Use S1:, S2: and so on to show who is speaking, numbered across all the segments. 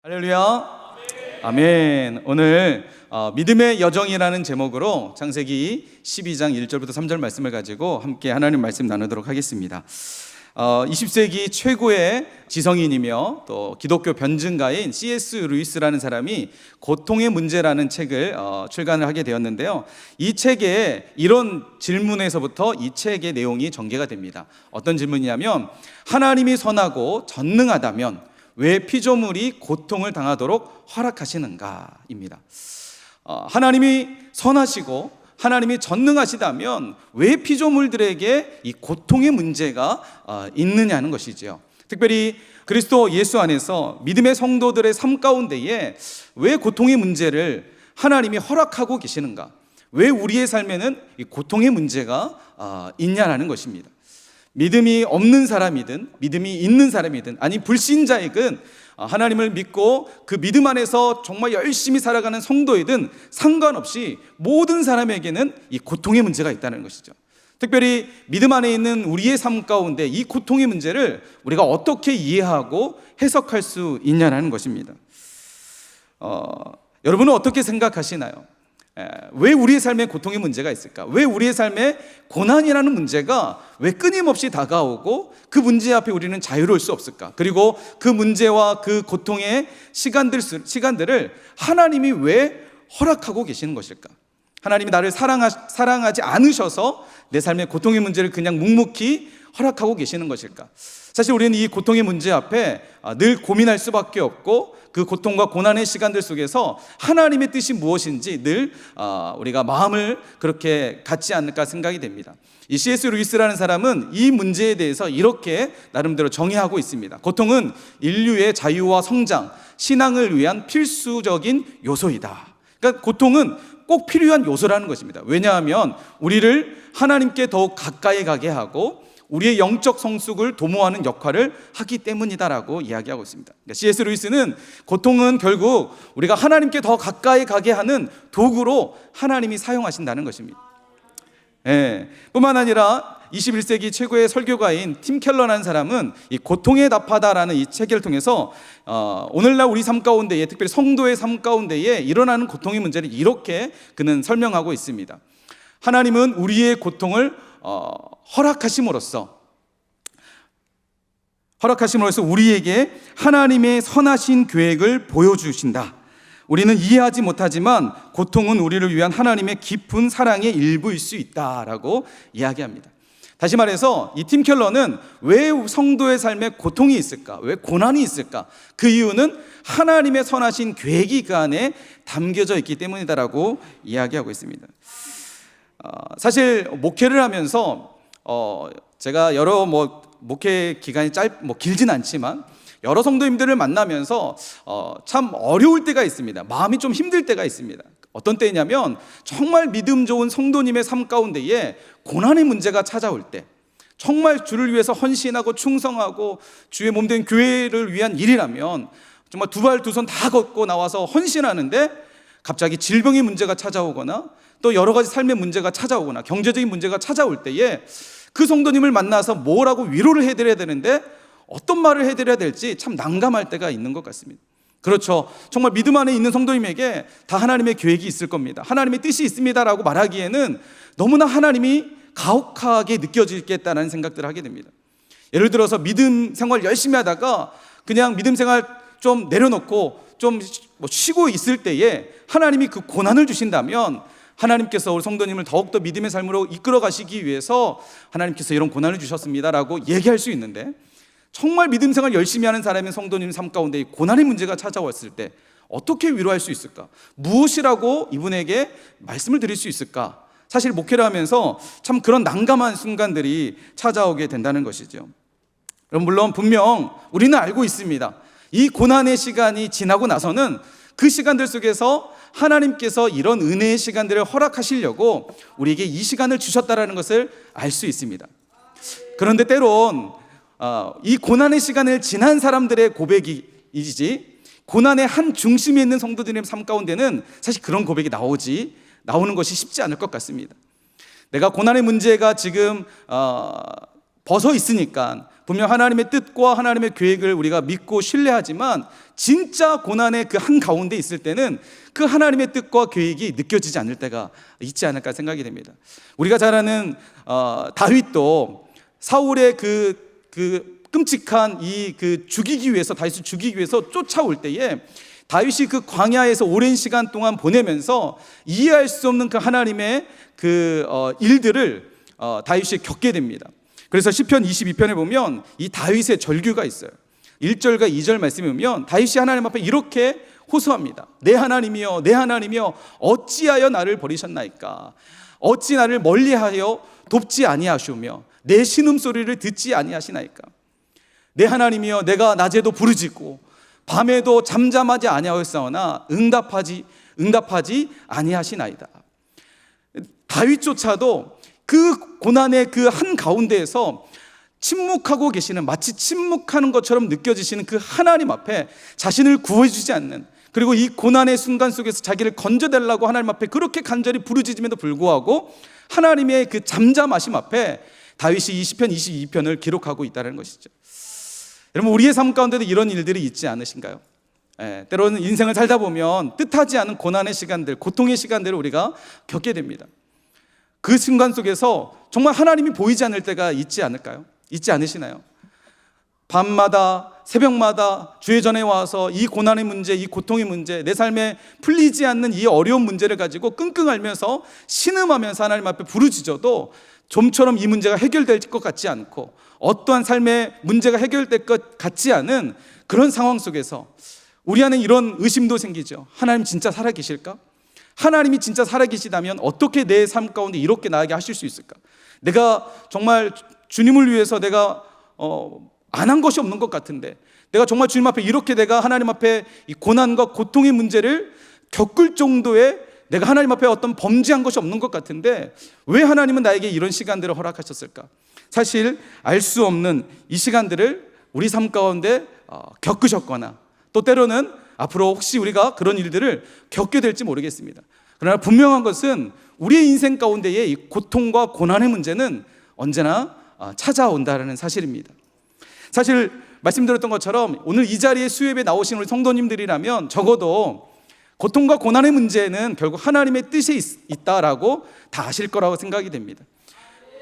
S1: 할렐루야. 아멘. 오늘 믿음의 여정이라는 제목으로 창세기 12장 1절부터 3절 말씀을 가지고 함께 하나님 말씀 나누도록 하겠습니다. 20세기 최고의 지성인이며 또 기독교 변증가인 C.S. 루이스라는 사람이 고통의 문제라는 책을 출간을 하게 되었는데요. 이 책에 이런 질문에서부터 이 책의 내용이 전개가 됩니다. 어떤 질문이냐면, 하나님이 선하고 전능하다면 왜 피조물이 고통을 당하도록 허락하시는가입니다. 하나님이 선하시고 하나님이 전능하시다면 왜 피조물들에게 이 고통의 문제가 있느냐는 것이지요. 특별히 그리스도 예수 안에서 믿음의 성도들의 삶 가운데에 왜 고통의 문제를 하나님이 허락하고 계시는가, 왜 우리의 삶에는 이 고통의 문제가 있냐라는 것입니다. 믿음이 없는 사람이든 믿음이 있는 사람이든 아니 불신자이든 하나님을 믿고 그 믿음 안에서 정말 열심히 살아가는 성도이든 상관없이 모든 사람에게는 이 고통의 문제가 있다는 것이죠. 특별히 믿음 안에 있는 우리의 삶 가운데 이 고통의 문제를 우리가 어떻게 이해하고 해석할 수 있냐는 것입니다. 여러분은 어떻게 생각하시나요? 왜 우리의 삶에 고통의 문제가 있을까? 왜 우리의 삶에 고난이라는 문제가 왜 끊임없이 다가오고 그 문제 앞에 우리는 자유로울 수 없을까? 그리고 그 문제와 그 고통의 시간들을 하나님이 왜 허락하고 계시는 것일까? 하나님이 나를 사랑하지 않으셔서 내 삶의 고통의 문제를 그냥 묵묵히 허락하고 계시는 것일까? 사실 우리는 이 고통의 문제 앞에 늘 고민할 수밖에 없고, 그 고통과 고난의 시간들 속에서 하나님의 뜻이 무엇인지 늘 우리가 마음을 그렇게 갖지 않을까 생각이 됩니다. 이 C.S. 루이스라는 사람은 이 문제에 대해서 이렇게 나름대로 정의하고 있습니다. 고통은 인류의 자유와 성장, 신앙을 위한 필수적인 요소이다. 그러니까 고통은 꼭 필요한 요소라는 것입니다. 왜냐하면 우리를 하나님께 더욱 가까이 가게 하고 우리의 영적 성숙을 도모하는 역할을 하기 때문이다라고 이야기하고 있습니다. 그러니까 C.S. 루이스는 고통은 결국 우리가 하나님께 더 가까이 가게 하는 도구로 하나님이 사용하신다는 것입니다. 뿐만 아니라 21세기 최고의 설교가인 팀 켈러라는 사람은 이 고통에 답하다라는 이 책을 통해서 오늘날 우리 삶 가운데에, 특별히 성도의 삶 가운데에 일어나는 고통의 문제를 이렇게 그는 설명하고 있습니다. 하나님은 우리의 고통을 허락하심으로써 우리에게 하나님의 선하신 계획을 보여주신다. 우리는 이해하지 못하지만 고통은 우리를 위한 하나님의 깊은 사랑의 일부일 수 있다라고 이야기합니다. 다시 말해서 이 팀 켈러는 왜 성도의 삶에 고통이 있을까? 왜 고난이 있을까? 그 이유는 하나님의 선하신 계획이 그 안에 담겨져 있기 때문이다라고 이야기하고 있습니다. 사실 목회를 하면서 제가 여러 목회 기간이 길진 않지만 여러 성도님들을 만나면서 참 어려울 때가 있습니다. 마음이 좀 힘들 때가 있습니다. 어떤 때냐면 정말 믿음 좋은 성도님의 삶 가운데에 고난의 문제가 찾아올 때, 정말 주를 위해서 헌신하고 충성하고 주의 몸된 교회를 위한 일이라면 정말 두 발 두 손 다 걷고 나와서 헌신하는데 갑자기 질병의 문제가 찾아오거나 또 여러 가지 삶의 문제가 찾아오거나 경제적인 문제가 찾아올 때에 그 성도님을 만나서 뭐라고 위로를 해드려야 되는데 어떤 말을 해드려야 될지 참 난감할 때가 있는 것 같습니다. 그렇죠. 정말 믿음 안에 있는 성도님에게 다 하나님의 계획이 있을 겁니다. 하나님의 뜻이 있습니다라고 말하기에는 너무나 하나님이 가혹하게 느껴지겠다는 생각들을 하게 됩니다. 예를 들어서 믿음 생활 열심히 하다가 그냥 믿음 생활 좀 내려놓고 좀 쉬고 있을 때에 하나님이 그 고난을 주신다면 하나님께서 우리 성도님을 더욱더 믿음의 삶으로 이끌어 가시기 위해서 하나님께서 이런 고난을 주셨습니다라고 얘기할 수 있는데, 정말 믿음 생활 열심히 하는 사람의 성도님 삶 가운데 고난의 문제가 찾아왔을 때 어떻게 위로할 수 있을까? 무엇이라고 이분에게 말씀을 드릴 수 있을까? 사실 목회를 하면서 참 그런 난감한 순간들이 찾아오게 된다는 것이죠. 그럼 물론 분명 우리는 알고 있습니다. 이 고난의 시간이 지나고 나서는 그 시간들 속에서 하나님께서 이런 은혜의 시간들을 허락하시려고 우리에게 이 시간을 주셨다는 것을 알 수 있습니다. 그런데 때론 이 고난의 시간을 지난 사람들의 고백이지, 고난의 한 중심에 있는 성도들의 삶 가운데는 사실 그런 고백이 나오는 것이 쉽지 않을 것 같습니다. 내가 고난의 문제가 지금 벗어 있으니까 분명 하나님의 뜻과 하나님의 계획을 우리가 믿고 신뢰하지만 진짜 고난의 그 한가운데 있을 때는 그 하나님의 뜻과 계획이 느껴지지 않을 때가 있지 않을까 생각이 됩니다. 우리가 잘 아는 다윗도 사울의 그 끔찍한 죽이기 위해서, 다윗을 죽이기 위해서 쫓아올 때에 다윗이 그 광야에서 오랜 시간 동안 보내면서 이해할 수 없는 그 하나님의 일들을 다윗이 겪게 됩니다. 그래서 시편 22편에 보면 이 다윗의 절규가 있어요. 1절과 2절 말씀에 보면 다윗이 하나님 앞에 이렇게 호소합니다. 내 하나님이여, 내 하나님이여, 어찌하여 나를 버리셨나이까? 어찌 나를 멀리하여 돕지 아니하시오며 내 신음소리를 듣지 아니하시나이까? 내 하나님이여, 내가 낮에도 부르짖고 밤에도 잠잠하지 아니하였사오나 응답하지 아니하시나이다. 다윗조차도 그 고난의 그 한가운데에서 침묵하고 계시는, 마치 침묵하는 것처럼 느껴지시는 그 하나님 앞에 자신을 구해주지 않는, 그리고 이 고난의 순간 속에서 자기를 건져달라고 하나님 앞에 그렇게 간절히 부르짖음에도 불구하고 하나님의 그 잠잠하심 앞에 다윗이 이 시편 22편을 기록하고 있다는 것이죠. 여러분, 우리의 삶 가운데도 이런 일들이 있지 않으신가요? 때로는 인생을 살다 보면 뜻하지 않은 고난의 시간들, 고통의 시간들을 우리가 겪게 됩니다. 그 순간 속에서 정말 하나님이 보이지 않을 때가 있지 않을까요? 있지 않으시나요? 밤마다, 새벽마다 주의 전에 와서 이 고난의 문제, 이 고통의 문제, 내 삶에 풀리지 않는 이 어려운 문제를 가지고 끙끙 앓면서 신음하면서 하나님 앞에 부르짖어도 좀처럼 이 문제가 해결될 것 같지 않고 어떠한 삶의 문제가 해결될 것 같지 않은 그런 상황 속에서 우리 안에 이런 의심도 생기죠. 하나님 진짜 살아계실까? 하나님이 진짜 살아계시다면 어떻게 내 삶 가운데 이렇게 나아가게 하실 수 있을까? 내가 정말 주님을 위해서 내가 안 한 것이 없는 것 같은데, 내가 정말 주님 앞에 이렇게 내가 하나님 앞에 이 고난과 고통의 문제를 겪을 정도의 내가 하나님 앞에 어떤 범죄한 것이 없는 것 같은데 왜 하나님은 나에게 이런 시간들을 허락하셨을까? 사실 알 수 없는 이 시간들을 우리 삶 가운데 겪으셨거나 또 때로는 앞으로 혹시 우리가 그런 일들을 겪게 될지 모르겠습니다. 그러나 분명한 것은 우리의 인생 가운데의 이 고통과 고난의 문제는 언제나 찾아온다는 사실입니다. 사실 말씀드렸던 것처럼 오늘 이 자리에 수협에 나오신 우리 성도님들이라면 적어도 고통과 고난의 문제는 결국 하나님의 뜻이 있다라고 다 아실 거라고 생각이 됩니다.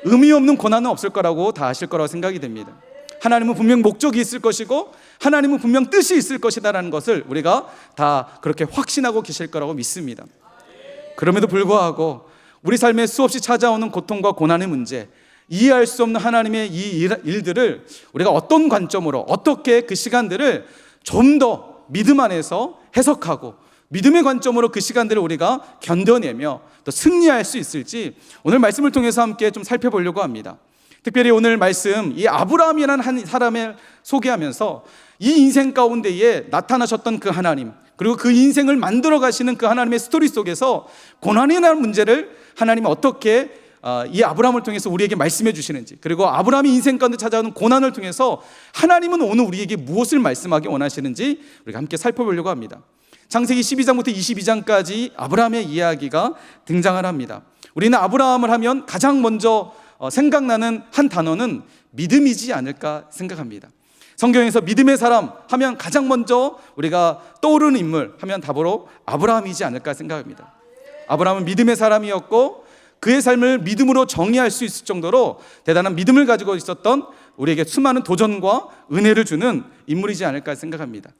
S1: 의미 없는 고난은 없을 거라고 다 아실 거라고 생각이 됩니다. 하나님은 분명 목적이 있을 것이고 하나님은 분명 뜻이 있을 것이다라는 것을 우리가 다 그렇게 확신하고 계실 거라고 믿습니다. 그럼에도 불구하고 우리 삶에 수없이 찾아오는 고통과 고난의 문제, 이해할 수 없는 하나님의 이 일들을 우리가 어떤 관점으로 어떻게 그 시간들을 좀 더 믿음 안에서 해석하고 믿음의 관점으로 그 시간들을 우리가 견뎌내며 또 승리할 수 있을지 오늘 말씀을 통해서 함께 좀 살펴보려고 합니다. 특별히 오늘 말씀, 이 아브라함이라는 한 사람을 소개하면서 이 인생 가운데에 나타나셨던 그 하나님, 그리고 그 인생을 만들어 가시는 그 하나님의 스토리 속에서 고난이라는 문제를 하나님이 어떻게 이 아브라함을 통해서 우리에게 말씀해 주시는지, 그리고 아브라함이 인생 가운데 찾아오는 고난을 통해서 하나님은 오늘 우리에게 무엇을 말씀하기 원하시는지 우리가 함께 살펴보려고 합니다. 창세기 12장부터 22장까지 아브라함의 이야기가 등장을 합니다. 우리는 아브라함을 하면 가장 먼저 생각나는 한 단어는 믿음이지 않을까 생각합니다. 성경에서 믿음의 사람 하면 가장 먼저 우리가 떠오르는 인물 하면 답으로 아브라함이지 않을까 생각합니다. 아브라함은 믿음의 사람이었고 그의 삶을 믿음으로 정의할 수 있을 정도로 대단한 믿음을 가지고 있었던, 우리에게 수많은 도전과 은혜를 주는 인물이지 않을까 생각합니다.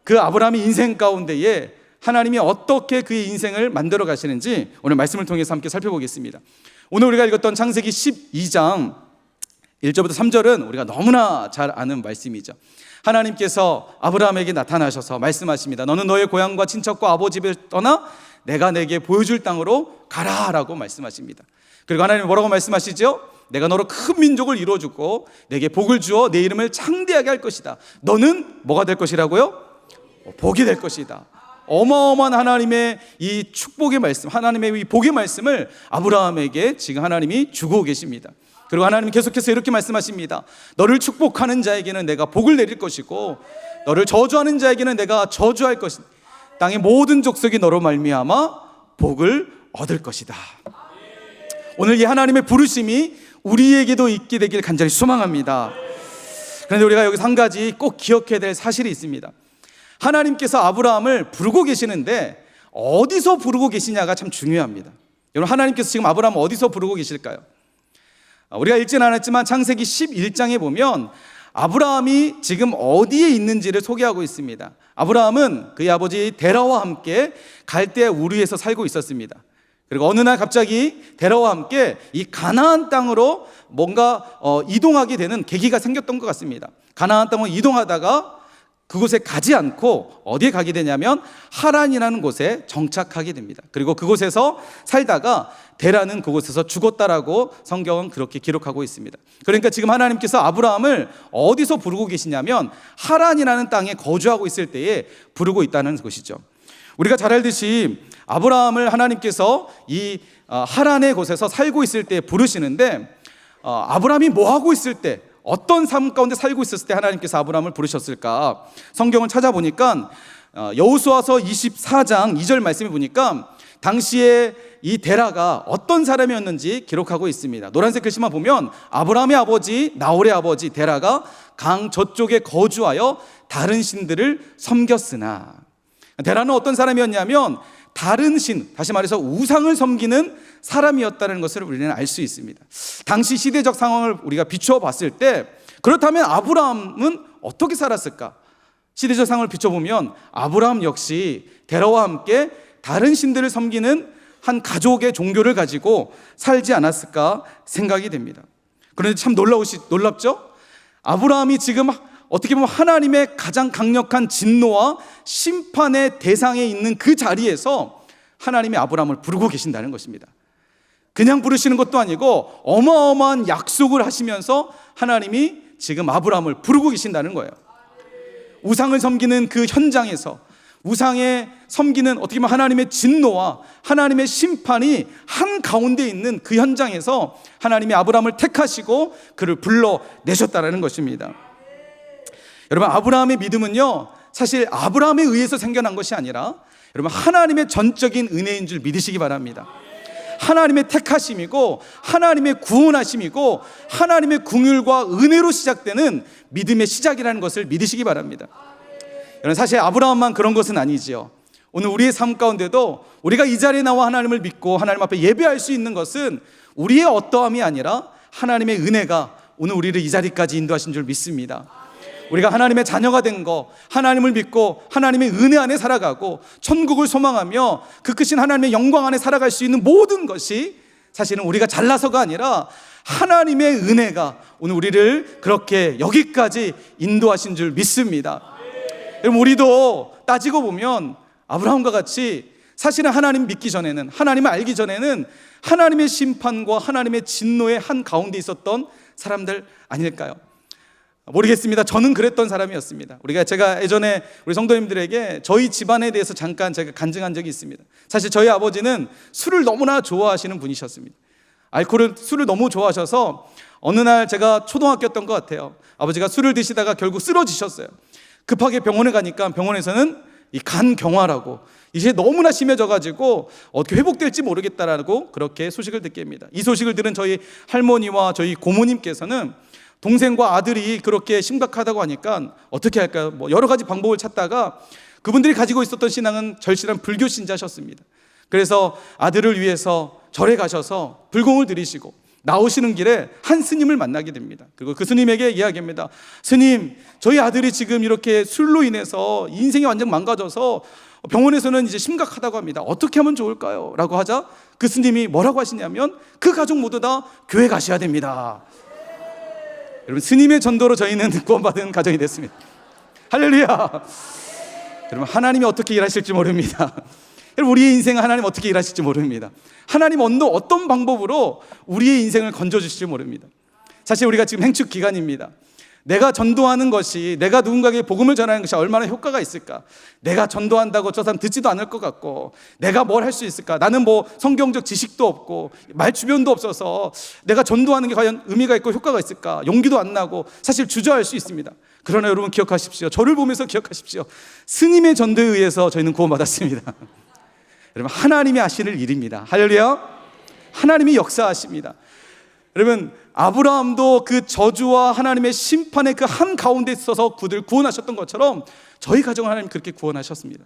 S1: 그 아브라함의 인생 가운데에 하나님이 어떻게 그의 인생을 만들어 가시는지 오늘 말씀을 통해서 함께 살펴보겠습니다. 오늘 우리가 읽었던 창세기 12장 1절부터 3절은 우리가 너무나 잘 아는 말씀이죠. 하나님께서 아브라함에게 나타나셔서 말씀하십니다. 너는 너의 고향과 친척과 아버지 집을 떠나 내가 내게 보여줄 땅으로 가라라고 말씀하십니다. 그리고 하나님이 뭐라고 말씀하시죠? 내가 너로 큰 민족을 이루어주고 내게 복을 주어 내 이름을 창대하게 할 것이다. 너는 뭐가 될 것이라고요? 복이 될 것이다. 어마어마한 하나님의 이 축복의 말씀, 하나님의 이 복의 말씀을 아브라함에게 지금 하나님이 주고 계십니다. 그리고 하나님이 계속해서 이렇게 말씀하십니다. 너를 축복하는 자에게는 내가 복을 내릴 것이고 너를 저주하는 자에게는 내가 저주할 것이다. 땅의 모든 족속이 너로 말미암아 복을 얻을 것이다. 오늘 이 하나님의 부르심이 우리에게도 있게 되길 간절히 소망합니다. 그런데 우리가 여기서 한 가지 꼭 기억해야 될 사실이 있습니다. 하나님께서 아브라함을 부르고 계시는데 어디서 부르고 계시냐가 참 중요합니다. 여러분, 하나님께서 지금 아브라함을 어디서 부르고 계실까요? 우리가 읽진 않았지만 창세기 11장에 보면 아브라함이 지금 어디에 있는지를 소개하고 있습니다. 아브라함은 그의 아버지 데라와 함께 갈대아 우르에서 살고 있었습니다. 그리고 어느 날 갑자기 데라와 함께 이 가나안 땅으로 뭔가 이동하게 되는 계기가 생겼던 것 같습니다. 가나안 땅으로 이동하다가 그곳에 가지 않고 어디에 가게 되냐면 하란이라는 곳에 정착하게 됩니다. 그리고 그곳에서 살다가 데라는 그곳에서 죽었다라고 성경은 그렇게 기록하고 있습니다. 그러니까 지금 하나님께서 아브라함을 어디서 부르고 계시냐면 하란이라는 땅에 거주하고 있을 때에 부르고 있다는 것이죠. 우리가 잘 알듯이 아브라함을 하나님께서 이 하란의 곳에서 살고 있을 때 부르시는데, 아브라함이 뭐 하고 있을 때, 어떤 삶 가운데 살고 있었을 때 하나님께서 아브라함을 부르셨을까? 성경을 찾아보니까 여호수아서 24장 2절 말씀을 보니까 당시에 이 데라가 어떤 사람이었는지 기록하고 있습니다. 노란색 글씨만 보면 아브라함의 아버지 나홀의 아버지 데라가 강 저쪽에 거주하여 다른 신들을 섬겼으나, 데라는 어떤 사람이었냐면 다른 신, 다시 말해서 우상을 섬기는 사람이었다는 것을 우리는 알 수 있습니다. 당시 시대적 상황을 우리가 비추어 봤을 때, 그렇다면 아브라함은 어떻게 살았을까? 시대적 상황을 비춰보면 아브라함 역시 데라와 함께 다른 신들을 섬기는 한 가족의 종교를 가지고 살지 않았을까 생각이 됩니다. 그런데 참 놀랍죠? 아브라함이 지금 어떻게 보면 하나님의 가장 강력한 진노와 심판의 대상에 있는 그 자리에서 하나님이 아브라함을 부르고 계신다는 것입니다. 그냥 부르시는 것도 아니고 어마어마한 약속을 하시면서 하나님이 지금 아브라함을 부르고 계신다는 거예요. 우상을 섬기는 그 현장에서, 우상에 섬기는 어떻게 보면 하나님의 진노와 하나님의 심판이 한가운데 있는 그 현장에서 하나님이 아브라함을 택하시고 그를 불러내셨다는 것입니다. 여러분, 아브라함의 믿음은요, 사실 아브라함에 의해서 생겨난 것이 아니라 여러분 하나님의 전적인 은혜인 줄 믿으시기 바랍니다. 하나님의 택하심이고 하나님의 구원하심이고 하나님의 긍휼과 은혜로 시작되는 믿음의 시작이라는 것을 믿으시기 바랍니다. 여러분, 사실 아브라함만 그런 것은 아니지요. 오늘 우리의 삶 가운데도 우리가 이 자리에 나와 하나님을 믿고 하나님 앞에 예배할 수 있는 것은 우리의 어떠함이 아니라 하나님의 은혜가 오늘 우리를 이 자리까지 인도하신 줄 믿습니다. 우리가 하나님의 자녀가 된 거, 하나님을 믿고 하나님의 은혜 안에 살아가고 천국을 소망하며 그 크신 하나님의 영광 안에 살아갈 수 있는 모든 것이 사실은 우리가 잘나서가 아니라 하나님의 은혜가 오늘 우리를 그렇게 여기까지 인도하신 줄 믿습니다. 여러분, 우리도 따지고 보면 아브라함과 같이 사실은 하나님 믿기 전에는, 하나님을 알기 전에는 하나님의 심판과 하나님의 진노의 한 가운데 있었던 사람들 아닐까요? 모르겠습니다. 저는 그랬던 사람이었습니다. 제가 예전에 우리 성도님들에게 저희 집안에 대해서 잠깐 제가 간증한 적이 있습니다. 사실 저희 아버지는 술을 너무나 좋아하시는 분이셨습니다. 술을 너무 좋아하셔서 어느 날 제가 초등학교였던 것 같아요. 아버지가 술을 드시다가 결국 쓰러지셨어요. 급하게 병원에 가니까 병원에서는 이 간경화라고, 이제 너무나 심해져가지고 어떻게 회복될지 모르겠다라고 그렇게 소식을 듣게 됩니다. 이 소식을 들은 저희 할머니와 저희 고모님께서는 동생과 아들이 그렇게 심각하다고 하니까 어떻게 할까요? 여러 가지 방법을 찾다가 그분들이 가지고 있었던 신앙은 절실한 불교 신자셨습니다. 그래서 아들을 위해서 절에 가셔서 불공을 드리시고 나오시는 길에 한 스님을 만나게 됩니다. 그리고 그 스님에게 이야기합니다. 스님, 저희 아들이 지금 이렇게 술로 인해서 인생이 완전 망가져서 병원에서는 이제 심각하다고 합니다. 어떻게 하면 좋을까요? 라고 하자 그 스님이 뭐라고 하시냐면 그 가족 모두 다 교회 가셔야 됩니다. 여러분, 스님의 전도로 저희는 구원받은 가정이 됐습니다. 할렐루야. 여러분, 하나님이 어떻게 일하실지 모릅니다. 여러분, 우리의 인생은 하나님 어떻게 일하실지 모릅니다. 하나님 어떤 방법으로 우리의 인생을 건져주실지 모릅니다. 사실 우리가 지금 행축 기간입니다. 내가 전도하는 것이, 내가 누군가에게 복음을 전하는 것이 얼마나 효과가 있을까? 내가 전도한다고 저 사람 듣지도 않을 것 같고, 내가 뭘 할 수 있을까? 나는 성경적 지식도 없고 말 주변도 없어서 내가 전도하는 게 과연 의미가 있고 효과가 있을까? 용기도 안 나고 사실 주저할 수 있습니다. 그러나 여러분 기억하십시오. 저를 보면서 기억하십시오. 스님의 전도에 의해서 저희는 구원받았습니다. 여러분, 하나님이 하시는 일입니다. 할렐루야. 하나님이 역사하십니다. 여러분, 아브라함도 그 저주와 하나님의 심판의 그 한가운데 있어서 그들 구원하셨던 것처럼 저희 가정을 하나님 그렇게 구원하셨습니다.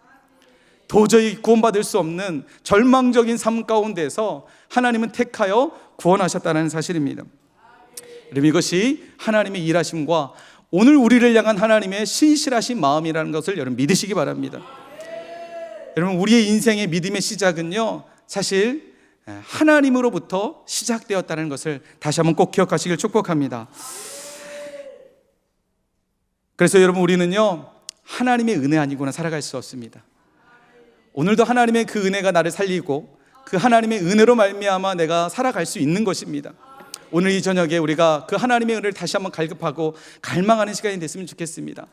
S1: 도저히 구원받을 수 없는 절망적인 삶 가운데서 하나님은 택하여 구원하셨다는 사실입니다. 여러분, 이것이 하나님의 일하심과 오늘 우리를 향한 하나님의 신실하신 마음이라는 것을 여러분 믿으시기 바랍니다. 여러분, 우리의 인생의 믿음의 시작은요, 사실 하나님으로부터 시작되었다는 것을 다시 한번 꼭 기억하시길 축복합니다. 그래서 여러분, 우리는요, 하나님의 은혜 아니고는 살아갈 수 없습니다. 오늘도 하나님의 그 은혜가 나를 살리고 그 하나님의 은혜로 말미암아 내가 살아갈 수 있는 것입니다. 오늘 이 저녁에 우리가 그 하나님의 은혜를 다시 한번 갈급하고 갈망하는 시간이 됐으면 좋겠습니다.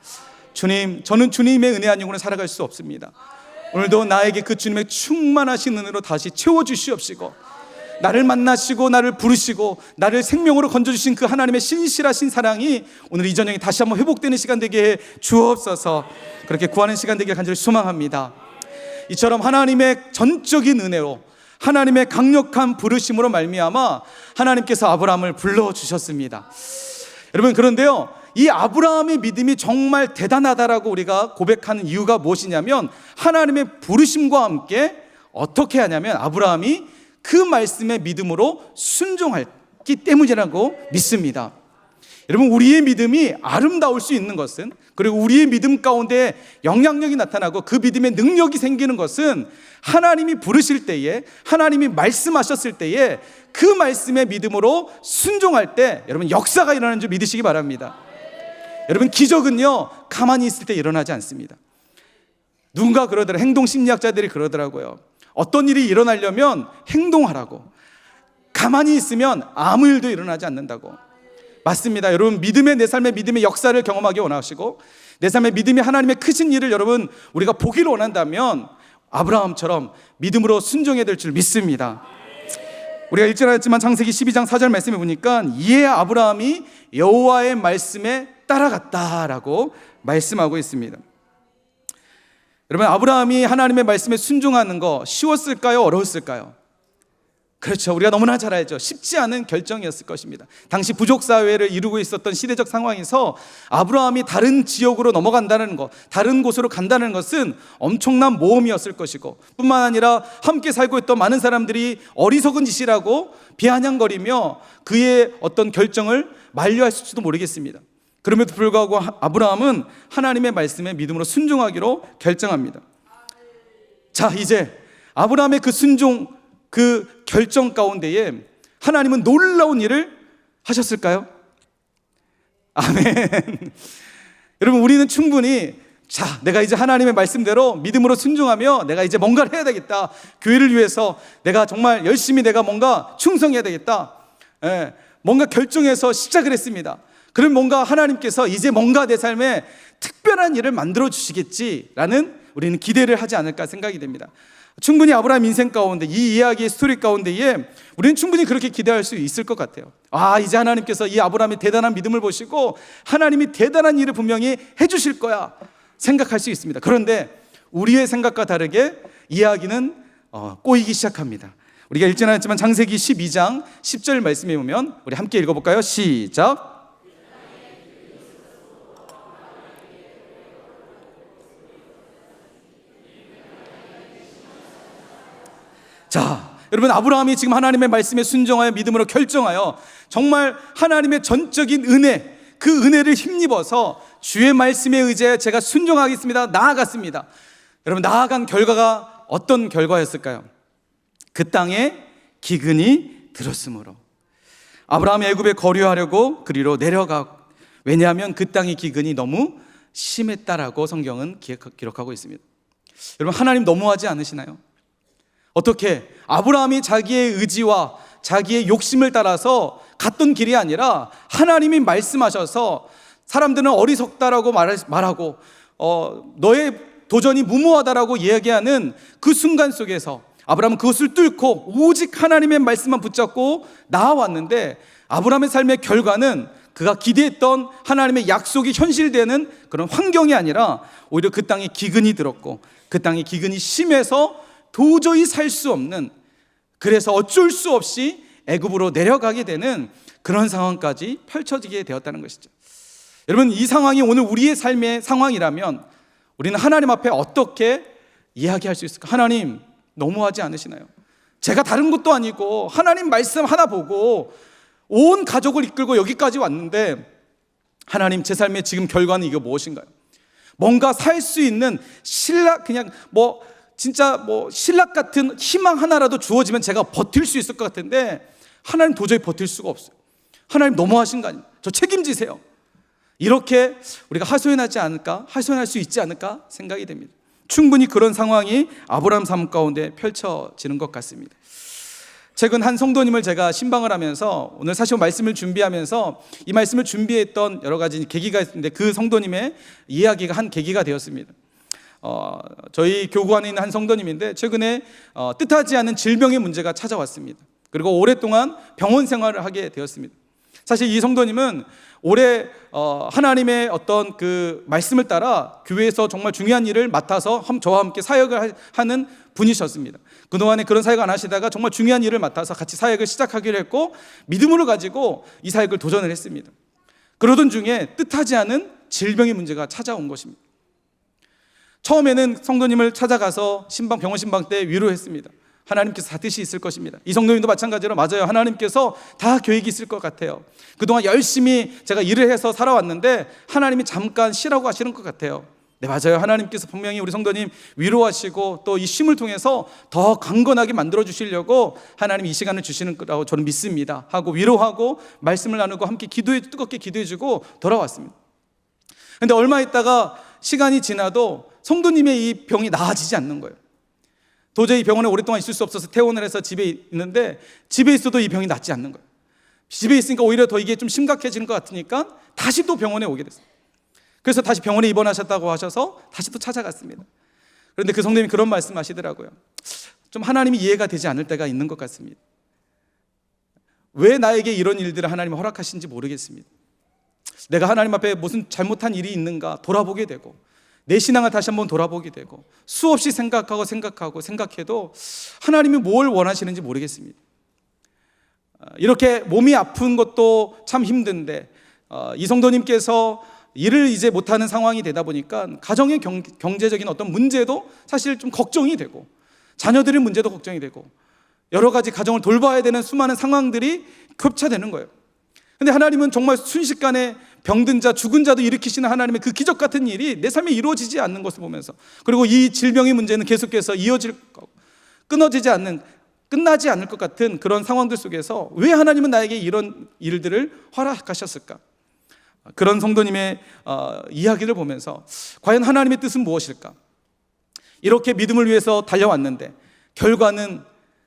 S1: 주님, 저는 주님의 은혜 아니고는 살아갈 수 없습니다. 오늘도 나에게 그 주님의 충만하신 은혜로 다시 채워주시옵시고, 나를 만나시고 나를 부르시고 나를 생명으로 건져주신 그 하나님의 신실하신 사랑이 오늘 이 저녁에 다시 한번 회복되는 시간 되게 해 주옵소서. 그렇게 구하는 시간 되길 간절히 소망합니다. 이처럼 하나님의 전적인 은혜로, 하나님의 강력한 부르심으로 말미암아 하나님께서 아브라함을 불러주셨습니다. 여러분, 그런데요, 이 아브라함의 믿음이 정말 대단하다라고 우리가 고백하는 이유가 무엇이냐면, 하나님의 부르심과 함께 어떻게 하냐면 아브라함이 그 말씀의 믿음으로 순종했기 때문이라고 믿습니다. 여러분, 우리의 믿음이 아름다울 수 있는 것은, 그리고 우리의 믿음 가운데 영향력이 나타나고 그 믿음의 능력이 생기는 것은 하나님이 부르실 때에, 하나님이 말씀하셨을 때에 그 말씀의 믿음으로 순종할 때 여러분 역사가 일어나는 줄 믿으시기 바랍니다. 여러분, 기적은요 가만히 있을 때 일어나지 않습니다. 누군가 그러더라고요. 행동심리학자들이 그러더라고요. 어떤 일이 일어나려면 행동하라고, 가만히 있으면 아무 일도 일어나지 않는다고. 맞습니다. 여러분, 내 삶의 믿음의 역사를 경험하기 원하시고 내 삶의 믿음이 하나님의 크신 일을 여러분 우리가 보기를 원한다면 아브라함처럼 믿음으로 순종해야 될 줄 믿습니다. 우리가 읽지않았지만 창세기 12장 4절 말씀에 보니까 이에 아브라함이 여호와의 말씀에 따라갔다라고 말씀하고 있습니다. 여러분, 아브라함이 하나님의 말씀에 순종하는 거 쉬웠을까요? 어려웠을까요? 그렇죠. 우리가 너무나 잘 알죠. 쉽지 않은 결정이었을 것입니다. 당시 부족 사회를 이루고 있었던 시대적 상황에서 아브라함이 다른 지역으로 넘어간다는 것, 다른 곳으로 간다는 것은 엄청난 모험이었을 것이고, 뿐만 아니라 함께 살고 있던 많은 사람들이 어리석은 짓이라고 비아냥거리며 그의 어떤 결정을 만류했을지도 모르겠습니다. 그럼에도 불구하고 아브라함은 하나님의 말씀에 믿음으로 순종하기로 결정합니다. 자, 이제 아브라함의 그 순종, 그 결정 가운데에 하나님은 놀라운 일을 하셨을까요? 아멘. 여러분, 우리는 충분히 내가 이제 하나님의 말씀대로 믿음으로 순종하며 내가 이제 뭔가를 해야 되겠다, 교회를 위해서 내가 정말 열심히 내가 뭔가 충성해야 되겠다, 뭔가 결정해서 시작을 했습니다. 그럼 뭔가 하나님께서 이제 뭔가 내 삶에 특별한 일을 만들어 주시겠지라는 우리는 기대를 하지 않을까 생각이 됩니다. 충분히 아브라함 인생 가운데, 이 이야기의 스토리 가운데에 우리는 충분히 그렇게 기대할 수 있을 것 같아요. 이제 하나님께서 이 아브라함의 대단한 믿음을 보시고 하나님이 대단한 일을 분명히 해주실 거야 생각할 수 있습니다. 그런데 우리의 생각과 다르게 이야기는 꼬이기 시작합니다. 우리가 읽지는 않았지만 창세기 12장 10절 말씀에 보면 우리 함께 읽어볼까요? 시작. 자, 여러분, 아브라함이 지금 하나님의 말씀에 순종하여 믿음으로 결정하여 정말 하나님의 전적인 은혜, 그 은혜를 힘입어서 주의 말씀에 의지하여 제가 순종하겠습니다, 나아갔습니다. 여러분, 나아간 결과가 어떤 결과였을까요? 그 땅에 기근이 들었으므로 아브라함이 애굽에 거류하려고 그리로 내려가, 왜냐하면 그 땅의 기근이 너무 심했다라고 성경은 기록하고 있습니다. 여러분, 하나님 너무하지 않으시나요? 어떻게 아브라함이 자기의 의지와 자기의 욕심을 따라서 갔던 길이 아니라 하나님이 말씀하셔서 사람들은 어리석다라고 말하고 너의 도전이 무모하다라고 이야기하는 그 순간 속에서 아브라함은 그것을 뚫고 오직 하나님의 말씀만 붙잡고 나아왔는데, 아브라함의 삶의 결과는 그가 기대했던 하나님의 약속이 현실되는 그런 환경이 아니라 오히려 그 땅에 기근이 들었고 그 땅에 기근이 심해서 도저히 살 수 없는, 그래서 어쩔 수 없이 애굽으로 내려가게 되는 그런 상황까지 펼쳐지게 되었다는 것이죠. 여러분, 이 상황이 오늘 우리의 삶의 상황이라면 우리는 하나님 앞에 어떻게 이야기할 수 있을까? 하나님, 너무하지 않으시나요? 제가 다른 것도 아니고 하나님 말씀 하나 보고 온 가족을 이끌고 여기까지 왔는데, 하나님, 제 삶의 지금 결과는 이거 무엇인가요? 뭔가 살 수 있는 신락, 그냥 진짜 신락 같은 희망 하나라도 주어지면 제가 버틸 수 있을 것 같은데, 하나님 도저히 버틸 수가 없어요. 하나님 너무하신 거 아닙니까? 저 책임지세요. 이렇게 우리가 하소연하지 않을까? 하소연할 수 있지 않을까? 생각이 됩니다. 충분히 그런 상황이 아브라함 삶 가운데 펼쳐지는 것 같습니다. 최근 한 성도님을 제가 신방을 하면서, 오늘 사실 말씀을 준비하면서 이 말씀을 준비했던 여러 가지 계기가 있는데, 그 성도님의 이야기가 한 계기가 되었습니다. 저희 교구 안에 있는 한 성도님인데, 최근에 뜻하지 않은 질병의 문제가 찾아왔습니다. 그리고 오랫동안 병원 생활을 하게 되었습니다. 사실 이 성도님은 올해 하나님의 어떤 그 말씀을 따라 교회에서 정말 중요한 일을 맡아서 저와 함께 사역을 하는 분이셨습니다. 그동안에 그런 사역 안 하시다가 정말 중요한 일을 맡아서 같이 사역을 시작하기로 했고, 믿음으로 가지고 이 사역을 도전을 했습니다. 그러던 중에 뜻하지 않은 질병의 문제가 찾아온 것입니다. 처음에는 성도님을 찾아가서 병원 신방 때 위로했습니다. 하나님께서 다 뜻이 있을 것입니다. 이 성도님도 마찬가지로, 맞아요, 하나님께서 다 계획이 있을 것 같아요. 그동안 열심히 제가 일을 해서 살아왔는데 하나님이 잠깐 쉬라고 하시는 것 같아요. 네, 맞아요, 하나님께서 분명히 우리 성도님 위로하시고 또 이 쉼을 통해서 더 강건하게 만들어 주시려고 하나님 이 시간을 주시는 거라고 저는 믿습니다 하고 위로하고 말씀을 나누고 함께 뜨겁게 기도해주고 돌아왔습니다. 그런데 얼마 있다가 시간이 지나도 성도님의 이 병이 나아지지 않는 거예요. 도저히 병원에 오랫동안 있을 수 없어서 퇴원을 해서 집에 있는데, 집에 있어도 이 병이 낫지 않는 거예요. 집에 있으니까 오히려 더 이게 좀 심각해지는 것 같으니까 다시 또 병원에 오게 됐어요. 그래서 다시 병원에 입원하셨다고 하셔서 다시 또 찾아갔습니다. 그런데 그 성도님이 그런 말씀 하시더라고요. 좀 하나님이 이해가 되지 않을 때가 있는 것 같습니다. 왜 나에게 이런 일들을 하나님이 허락하신지 모르겠습니다. 내가 하나님 앞에 무슨 잘못한 일이 있는가 돌아보게 되고, 내 신앙을 다시 한번 돌아보게 되고, 수없이 생각해도 하나님이 뭘 원하시는지 모르겠습니다. 이렇게 몸이 아픈 것도 참 힘든데, 이 성도님께서 일을 이제 못하는 상황이 되다 보니까 가정의 경제적인 어떤 문제도 사실 좀 걱정이 되고, 자녀들의 문제도 걱정이 되고, 여러 가지 가정을 돌봐야 되는 수많은 상황들이 겹쳐되는 거예요. 근데 하나님은 정말 순식간에 병든 자, 죽은 자도 일으키시는 하나님의 그 기적 같은 일이 내 삶에 이루어지지 않는 것을 보면서, 그리고 이 질병의 문제는 계속해서 이어질 거고 끝나지 않을 것 같은 그런 상황들 속에서 왜 하나님은 나에게 이런 일들을 허락하셨을까? 그런 성도님의 이야기를 보면서 과연 하나님의 뜻은 무엇일까? 이렇게 믿음을 위해서 달려왔는데 결과는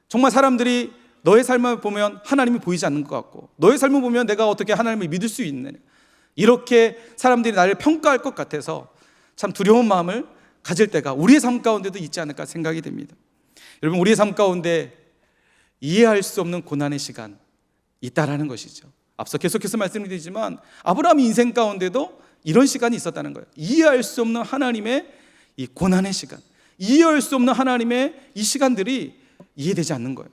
S1: 정말 사람들이 너의 삶을 보면 하나님이 보이지 않는 것 같고, 너의 삶을 보면 내가 어떻게 하나님을 믿을 수 있느냐, 이렇게 사람들이 나를 평가할 것 같아서 참 두려운 마음을 가질 때가 우리의 삶 가운데도 있지 않을까 생각이 됩니다. 여러분, 우리의 삶 가운데 이해할 수 없는 고난의 시간 있다라는 것이죠. 앞서 계속해서 말씀드리지만 아브라함 인생 가운데도 이런 시간이 있었다는 거예요. 이해할 수 없는 하나님의 이 고난의 시간, 이해할 수 없는 하나님의 이 시간들이 이해되지 않는 거예요.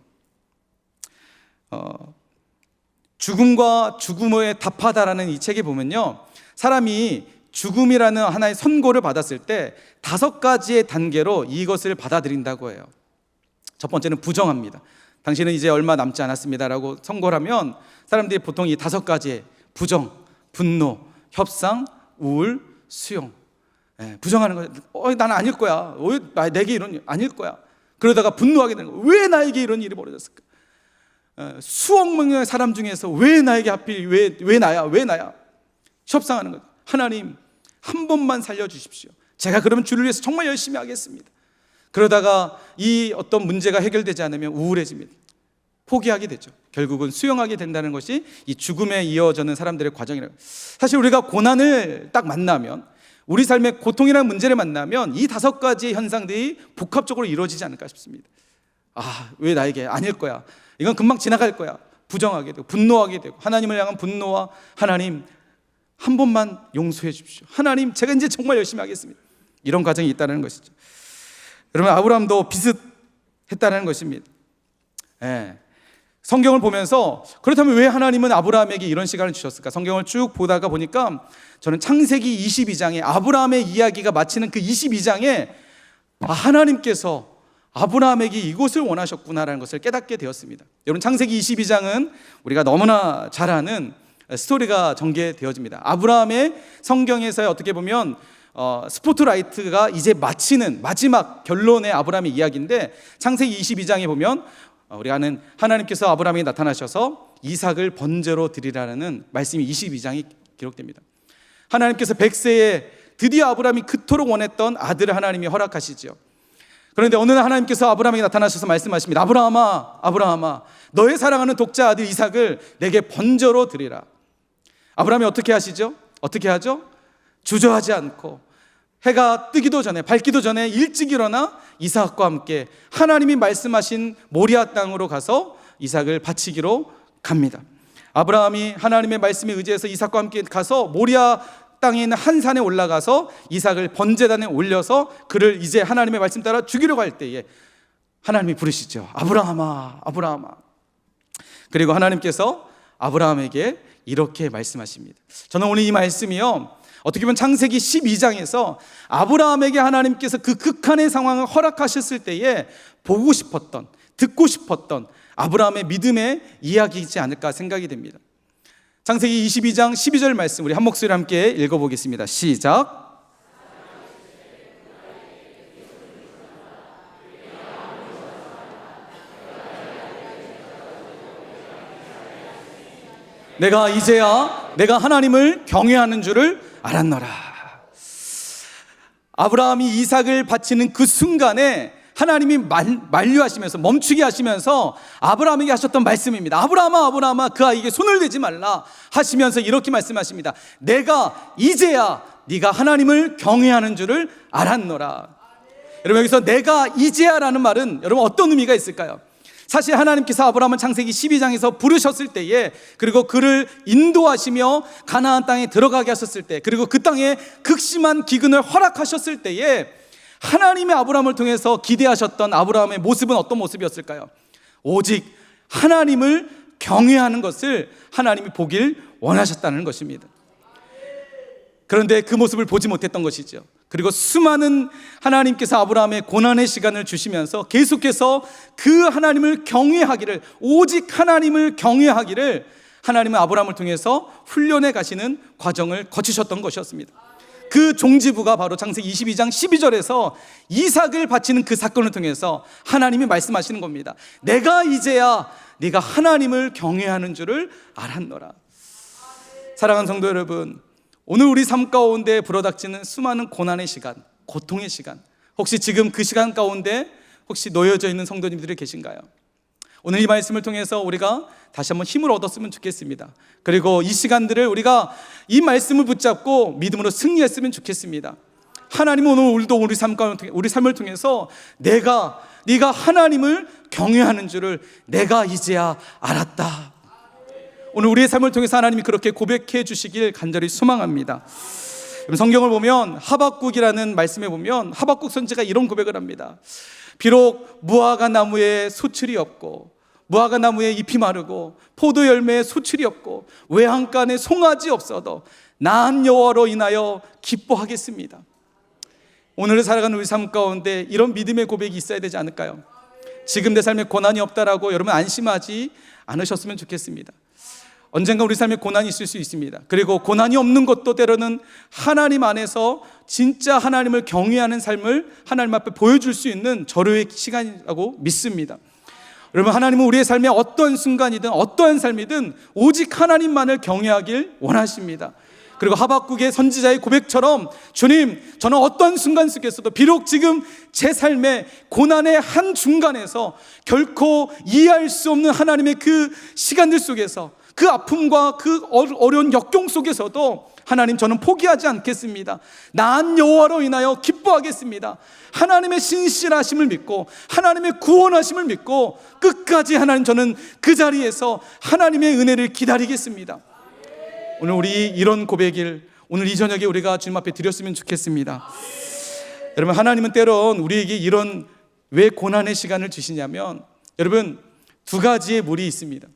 S1: 죽음과 죽음에 답하다라는 이 책에 보면요, 사람이 죽음이라는 하나의 선고를 받았을 때 5가지의 단계로 이것을 받아들인다고 해요. 첫 번째는 부정합니다. 당신은 이제 얼마 남지 않았습니다라고 선고를 하면 사람들이 보통 이 5가지의 부정, 분노, 협상, 우울, 수용, 부정하는 거예요. 나는 아닐 거야. 왜 내게 이런 일 아닐 거야. 그러다가 분노하게 되는 거예요. 왜 나에게 이런 일이 벌어졌을까? 수억 명의 사람 중에서 왜 나에게 하필 왜 나야? 협상하는 거예요. 하나님, 한 번만 살려주십시오. 제가 그러면 주를 위해서 정말 열심히 하겠습니다. 그러다가 이 어떤 문제가 해결되지 않으면 우울해집니다. 포기하게 되죠. 결국은 수용하게 된다는 것이 이 죽음에 이어지는 사람들의 과정이라고. 사실 우리가 고난을 딱 만나면, 우리 삶의 고통이라는 문제를 만나면 이 5가지의 현상들이 복합적으로 이루어지지 않을까 싶습니다. 왜 나에게 아닐 거야, 이건 금방 지나갈 거야, 부정하게 되고 분노하게 되고, 하나님을 향한 분노와 하나님 한 번만 용서해 주십시오, 하나님 제가 이제 정말 열심히 하겠습니다, 이런 과정이 있다는 것이죠. 여러분, 아브라함도 비슷했다는 것입니다. 성경을 보면서 그렇다면 왜 하나님은 아브라함에게 이런 시간을 주셨을까? 성경을 쭉 보다가 보니까 저는 창세기 22장에 아브라함의 이야기가 마치는 그 22장에 하나님께서 아브라함에게 이곳을 원하셨구나라는 것을 깨닫게 되었습니다. 여러분, 창세기 22장은 우리가 너무나 잘 아는 스토리가 전개되어집니다. 아브라함의 성경에서 어떻게 보면 스포트라이트가 이제 마치는 마지막 결론의 아브라함의 이야기인데, 창세기 22장에 보면 우리가 아는 하나님께서 아브라함에게 나타나셔서 이삭을 번제로 드리라는 말씀이 22장에 기록됩니다. 하나님께서 100세에 드디어 아브라함이 그토록 원했던 아들을 하나님이 허락하시죠. 그런데 어느 날 하나님께서 아브라함에게 나타나셔서 말씀하십니다. 아브라함아, 아브라함아, 너의 사랑하는 독자 아들 이삭을 내게 번제로 드리라. 아브라함이 어떻게 하시죠? 어떻게 하죠? 주저하지 않고 해가 뜨기도 전에, 밝기도 전에 일찍 일어나 이삭과 함께 하나님이 말씀하신 모리아 땅으로 가서 이삭을 바치기로 갑니다. 아브라함이 하나님의 말씀에 의지해서 이삭과 함께 가서 모리아 땅에 있는 한 산에 올라가서 이삭을 번제단에 올려서 그를 이제 하나님의 말씀 따라 죽이려고 할 때에 하나님이 부르시죠. 아브라함아, 아브라함아. 그리고 하나님께서 아브라함에게 이렇게 말씀하십니다. 저는 오늘 이 말씀이요, 어떻게 보면 창세기 12장에서 아브라함에게 하나님께서 그 극한의 상황을 허락하셨을 때에 보고 싶었던, 듣고 싶었던 아브라함의 믿음의 이야기이지 않을까 생각이 됩니다. 창세기 22장 12절 말씀 우리 한 목소리로 함께 읽어보겠습니다. 시작. 내가 이제야 내가 하나님을 경외하는 줄을 알았노라. 아브라함이 이삭을 바치는 그 순간에 하나님이 만류하시면서, 멈추게 하시면서 아브라함에게 하셨던 말씀입니다. 아브라함아, 아브라함아, 그 아이에게 손을 대지 말라 하시면서 이렇게 말씀하십니다. 내가 이제야 네가 하나님을 경외하는 줄을 알았노라. 여러분, 여기서 내가 이제야라는 말은 여러분 어떤 의미가 있을까요? 사실 하나님께서 아브라함을 창세기 12장에서 부르셨을 때에, 그리고 그를 인도하시며 가나안 땅에 들어가게 하셨을 때, 그리고 그 땅에 극심한 기근을 허락하셨을 때에 하나님의 아브라함을 통해서 기대하셨던 아브라함의 모습은 어떤 모습이었을까요? 오직 하나님을 경외하는 것을 하나님이 보길 원하셨다는 것입니다. 그런데 그 모습을 보지 못했던 것이죠. 그리고 수많은 하나님께서 아브라함의 고난의 시간을 주시면서 계속해서 그 하나님을 경외하기를, 오직 하나님을 경외하기를 하나님은 아브라함을 통해서 훈련해 가시는 과정을 거치셨던 것이었습니다. 그 종지부가 바로 창세기 22장 12절에서 이삭을 바치는 그 사건을 통해서 하나님이 말씀하시는 겁니다. 내가 이제야 네가 하나님을 경외하는 줄을 알았노라. 사랑하는 성도 여러분, 오늘 우리 삶 가운데 불어닥치는 수많은 고난의 시간, 고통의 시간, 혹시 지금 그 시간 가운데 혹시 놓여져 있는 성도님들이 계신가요? 오늘 이 말씀을 통해서 우리가 다시 한번 힘을 얻었으면 좋겠습니다. 그리고 이 시간들을 우리가 이 말씀을 붙잡고 믿음으로 승리했으면 좋겠습니다. 하나님은 오늘 우리도 우리 삶을 통해서 네가 하나님을 경외하는 줄을 내가 이제야 알았다. 오늘 우리의 삶을 통해서 하나님이 그렇게 고백해 주시길 간절히 소망합니다. 성경을 보면 하박국이라는 말씀에 보면 하박국 선지가 이런 고백을 합니다. 비록 무화과 나무에 소출이 없고 무화과 나무에 잎이 마르고 포도 열매에 소출이 없고 외양간에 송아지 없어도 난 여호와로 인하여 기뻐하겠습니다. 오늘을 살아가는 우리 삶 가운데 이런 믿음의 고백이 있어야 되지 않을까요? 지금 내 삶에 고난이 없다라고 여러분 안심하지 않으셨으면 좋겠습니다. 언젠가 우리 삶에 고난이 있을 수 있습니다. 그리고 고난이 없는 것도 때로는 하나님 안에서 진짜 하나님을 경외하는 삶을 하나님 앞에 보여줄 수 있는 절호의 시간이라고 믿습니다. 여러분, 하나님은 우리의 삶에 어떤 순간이든 어떠한 삶이든 오직 하나님만을 경외하길 원하십니다. 그리고 하박국의 선지자의 고백처럼 주님, 저는 어떤 순간 속에서도 비록 지금 제 삶의 고난의 한 중간에서 결코 이해할 수 없는 하나님의 그 시간들 속에서 그 아픔과 그 어려운 역경 속에서도 하나님, 저는 포기하지 않겠습니다. 난 여호와로 인하여 기뻐하겠습니다. 하나님의 신실하심을 믿고 하나님의 구원하심을 믿고 끝까지 하나님, 저는 그 자리에서 하나님의 은혜를 기다리겠습니다. 오늘 우리 이런 고백을 오늘 이 저녁에 우리가 주님 앞에 드렸으면 좋겠습니다. 여러분, 하나님은 때론 우리에게 이런 왜 고난의 시간을 주시냐면, 여러분, 두 가지의 물이 있습니다.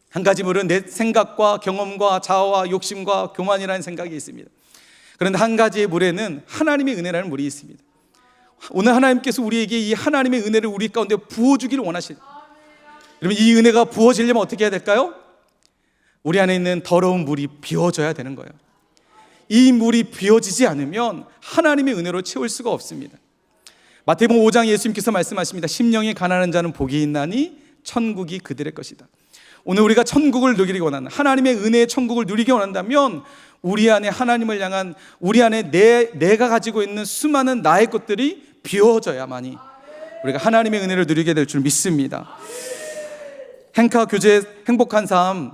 S1: 한 가지 물은 내 생각과 경험과 자아와 욕심과 교만이라는 생각이 있습니다. 그런데 한 가지의 물에는 하나님의 은혜라는 물이 있습니다. 오늘 하나님께서 우리에게 이 하나님의 은혜를 우리 가운데 부어주기를 원하시는, 여러분, 이 은혜가 부어지려면 어떻게 해야 될까요? 우리 안에 있는 더러운 물이 비워져야 되는 거예요. 이 물이 비워지지 않으면 하나님의 은혜로 채울 수가 없습니다. 마태복음 5장 예수님께서 말씀하십니다. 심령이 가난한 자는 복이 있나니 천국이 그들의 것이다. 오늘 우리가 천국을 누리기 원하는, 하나님의 은혜의 천국을 누리기 원한다면 우리 안에 하나님을 향한, 우리 안에 내가 가지고 있는 수많은 나의 것들이 비워져야만이 우리가 하나님의 은혜를 누리게 될 줄 믿습니다. 행카 교재 행복한 삶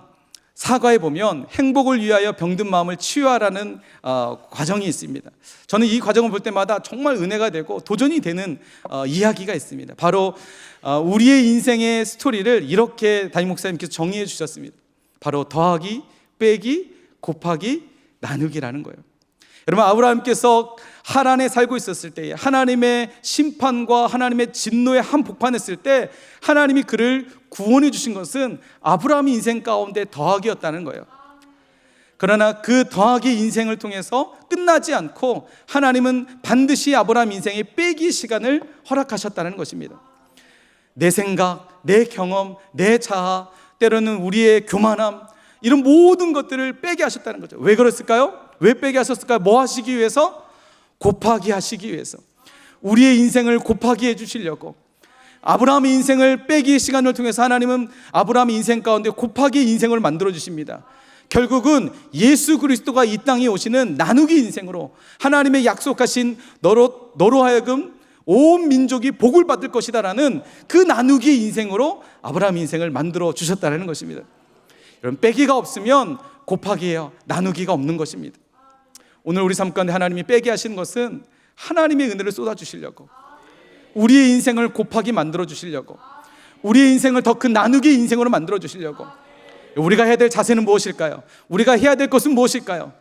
S1: 사과에 보면 행복을 위하여 병든 마음을 치유하라는 과정이 있습니다. 저는 이 과정을 볼 때마다 정말 은혜가 되고 도전이 되는 이야기가 있습니다. 바로 우리의 인생의 스토리를 이렇게 담임 목사님께서 정리해 주셨습니다. 바로 더하기, 빼기, 곱하기, 나누기라는 거예요. 여러분, 아브라함께서 하란에 살고 있었을 때 하나님의 심판과 하나님의 진노의 한복판했을 때 하나님이 그를 구원해 주신 것은 아브라함의 인생 가운데 더하기였다는 거예요. 그러나 그 더하기 인생을 통해서 끝나지 않고 하나님은 반드시 아브라함 인생의 빼기 시간을 허락하셨다는 것입니다. 내 생각, 내 경험, 내 자아, 때로는 우리의 교만함, 이런 모든 것들을 빼게 하셨다는 거죠. 왜 그랬을까요? 왜 빼게 하셨을까요? 뭐 하시기 위해서? 곱하기 하시기 위해서. 우리의 인생을 곱하기 해주시려고. 아브라함의 인생을 빼기 시간을 통해서 하나님은 아브라함의 인생 가운데 곱하기 인생을 만들어 주십니다. 결국은 예수 그리스도가 이 땅에 오시는 나누기 인생으로 하나님의 약속하신 너로 하여금 온 민족이 복을 받을 것이다라는 그 나누기 인생으로 아브라함 인생을 만들어 주셨다는 것입니다. 여러분, 빼기가 없으면 곱하기예요. 나누기가 없는 것입니다. 오늘 우리 삶 가운데 하나님이 빼게 하시는 것은 하나님의 은혜를 쏟아주시려고, 우리의 인생을 곱하기 만들어 주시려고, 우리의 인생을 더 큰 나누기 인생으로 만들어 주시려고. 우리가 해야 될 자세는 무엇일까요? 우리가 해야 될 것은 무엇일까요?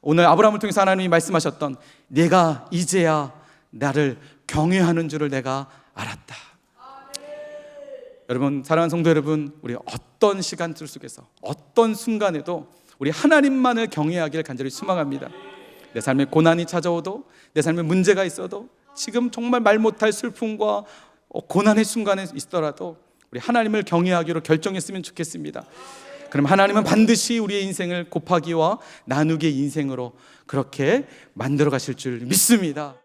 S1: 오늘 아브라함을 통해서 하나님이 말씀하셨던 내가 이제야 나를 경외하는 줄을 내가 알았다. 여러분, 사랑하는 성도 여러분, 우리 어떤 시간들 속에서 어떤 순간에도 우리 하나님만을 경외하기를 간절히 소망합니다. 내 삶에 고난이 찾아오도, 내 삶에 문제가 있어도, 지금 정말 말 못할 슬픔과 고난의 순간에 있더라도 우리 하나님을 경외하기로 결정했으면 좋겠습니다. 그럼 하나님은 반드시 우리의 인생을 곱하기와 나누기의 인생으로 그렇게 만들어 가실 줄 믿습니다.